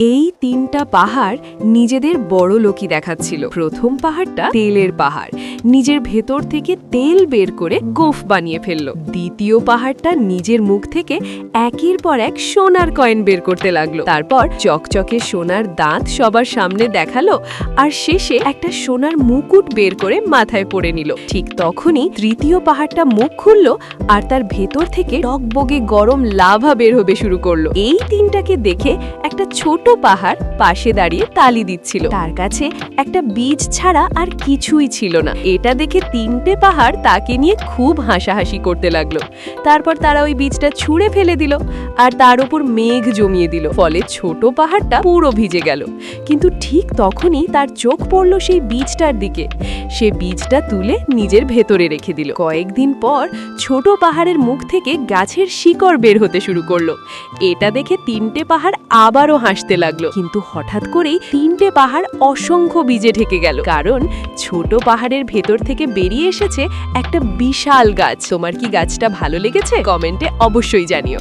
এই তিনটা পাহাড় নিজেদের বড়লোকি দেখাচ্ছিল। প্রথম পাহাড়টা তেলের পাহাড়, নিজের ভেতর থেকে তেল বের করে গোঁফ বানিয়ে ফেলল। দ্বিতীয় পাহাড়টা নিজের মুখ থেকে একের পর এক সোনার কয়েন বের করতে লাগলো। তারপর চকচকে সোনার দাঁত সবার সামনে দেখালো, আর শেষে একটা সোনার মুকুট বের করে মাথায় পরে নিল। ঠিক তখনই তৃতীয় পাহাড়টা মুখ খুলল, আর তার ভেতর থেকে টকবগে গরম লাভা বের হবে শুরু করলো। এই তিনটাকে দেখে একটা ছোট পাহাড় পাশে দাঁড়িয়ে তালি দিচ্ছিল। তার কাছে একটা বীজ ছাড়া আর কিছুই ছিল না। এটা দেখে তিনটে পাহাড় তাকে নিয়ে খুব হাসাহাসি করতে লাগলো। তারপর তারা ওই বীজটা ছুঁড়ে ফেলে দিল, আর তার উপর মেঘ জমিয়ে দিল। ফলে ছোট পাহাড়টা পুরো ভিজে গেল। কিন্তু ঠিক তখনই তার চোখ পড়ল সেই বীজটার দিকে। সে বীজটা তুলে নিজের ভেতরে রেখে দিল। কয়েকদিন পর ছোট পাহাড়ের মুখ থেকে গাছের শিকড় বের হতে শুরু করলো। এটা দেখে তিনটে পাহাড় আবারও হাসতে লাগলো। কিন্তু হঠাৎ করেই তিনটে পাহাড় অসংখ্য বীজে ঢেকে গেল, কারণ ছোট পাহাড়ের ভেতর থেকে বেরিয়ে এসেছে একটা বিশাল গাছ। তোমার কি গাছটা ভালো লেগেছে? কমেন্টে অবশ্যই জানিও।